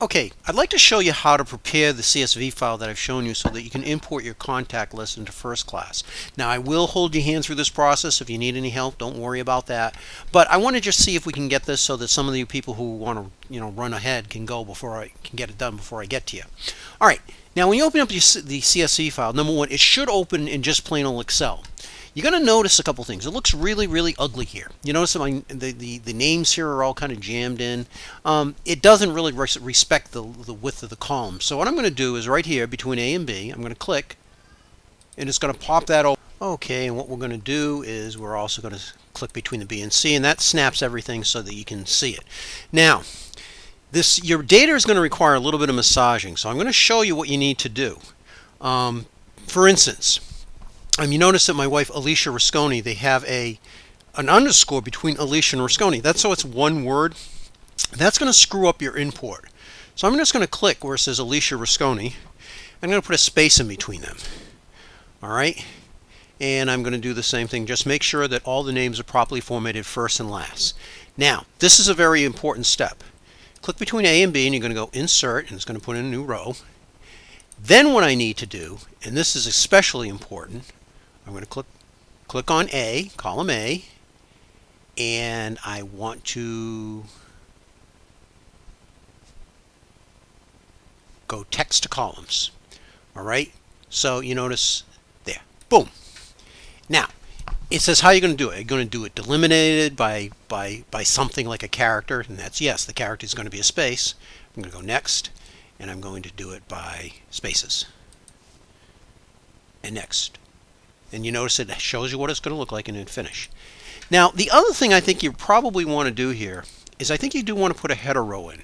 Okay, I'd like to show you how to prepare the CSV file that I've shown you so that you can import your contact list into First Class. Now, I will hold your hand through this process. If you need any help, don't worry about that. But I want to just see if we can get this so that some of you people who want to, run ahead can go before I can get it done before I get to you. All right. Now, when you open up the CSV file, number one, it should open in just plain old Excel. You're going to notice a couple things. It looks really, really ugly here. You notice the names here are all kind of jammed in. It doesn't really respect the width of the column. So what I'm going to do is right here between A and B, I'm going to click, and it's going to pop that over. Okay, and what we're going to do is we're also going to click between the B and C, and that snaps everything so that you can see it. Now, your data is going to require a little bit of massaging, so I'm going to show you what you need to do. For instance, you notice that my wife Alicia Rasconi, they have an underscore between Alicia and Rasconi. That's so it's one word. That's going to screw up your import. So I'm just going to click where it says Alicia Rasconi. I'm going to put a space in between them. All right. And I'm going to do the same thing. Just make sure that all the names are properly formatted first and last. Now, this is a very important step. Click between A and B, and you're going to go Insert, and it's going to put in a new row. Then what I need to do, and this is especially important, I'm going to click on A, column A, and I want to go text to columns. All right, so you notice there, boom. Now, it says how you're going to do it. You're going to do it delimited by something like a character, and that's yes, the character is going to be a space. I'm going to go next, and I'm going to do it by spaces. And next. And you notice it shows you what it's going to look like and then finish. Now, the other thing I think you probably want to do here is I think you do want to put a header row in.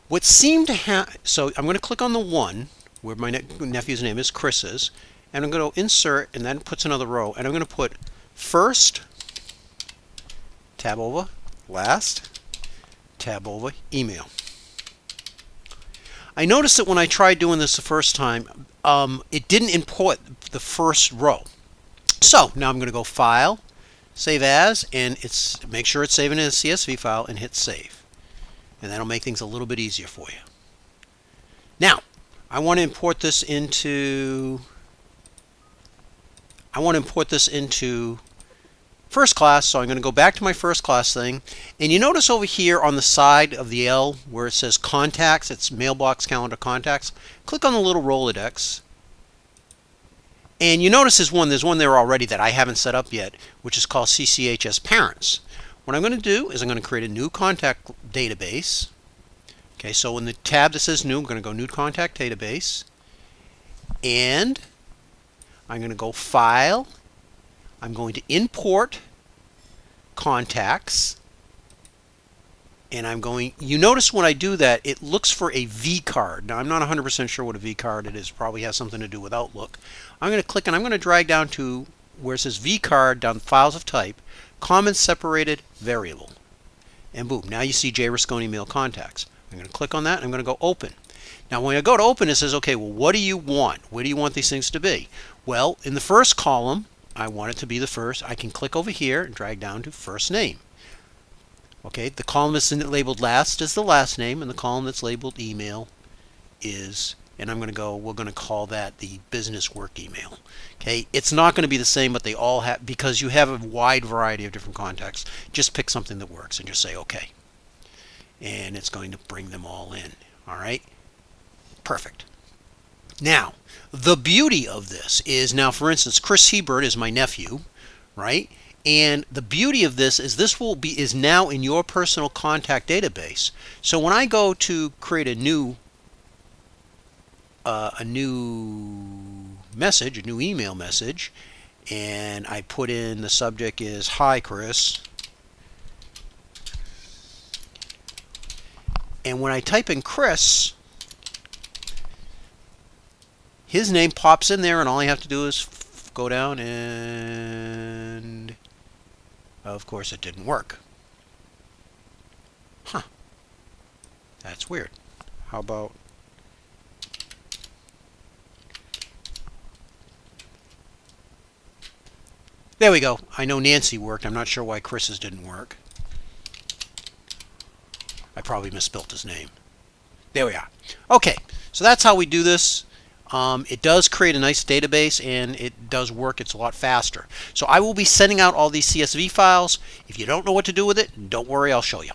What seemed to have, so I'm going to click on the one where my nephew's name is Chris's, and I'm going to insert, and that puts another row, and I'm going to put first, tab over, last, tab over, email. I noticed that when I tried doing this the first time, it didn't import the first row. So now I'm going to go File, Save As, and make sure it's saving as a CSV file and hit Save. And that'll make things a little bit easier for you. Now, I want to import this into First Class, so I'm going to go back to my First Class thing. And you notice over here on the side of the L where it says Contacts, it's Mailbox, Calendar, Contacts. Click on the little Rolodex. And you notice there's one there already that I haven't set up yet, which is called CCHS Parents. What I'm going to do is I'm going to create a new contact database. Okay, so in the tab that says New, I'm going to go New Contact Database. And I'm going to go File. I'm going to import contacts. And you notice when I do that, it looks for a vCard. Now, I'm not 100% sure what a vCard it is. Probably has something to do with Outlook. I'm going to click and I'm going to drag down to where it says vCard, down Files of Type, Comments Separated, Variable. And boom, now you see J. Rasconi Mail Contacts. I'm going to click on that and I'm going to go Open. Now, when I go to Open, it says, okay, well, what do you want? Where do you want these things to be? Well, in the first column, I want it to be the first. I can click over here and drag down to First Name. Okay, the column that's labeled last is the last name, and the column that's labeled email is, and we're going to call that the business work email. Okay, it's not going to be the same, but they all have, because you have a wide variety of different contacts, just pick something that works and just say okay. And it's going to bring them all in. All right, perfect. Now, the beauty of this is now, for instance, Chris Hebert is my nephew, right? And the beauty of this is is now in your personal contact database. So when I go to create a new message, a new email message, and I put in the subject is Hi Chris, and when I type in Chris, his name pops in there, and all I have to do is go down and of course it didn't work. Huh. That's weird. How about there we go. I know Nancy worked. I'm not sure why Chris's didn't work. I probably misspelled his name. There we are. Okay, so that's how we do this. It does create a nice database, and it does work. It's a lot faster. So I will be sending out all these CSV files. If you don't know what to do with it, don't worry, I'll show you.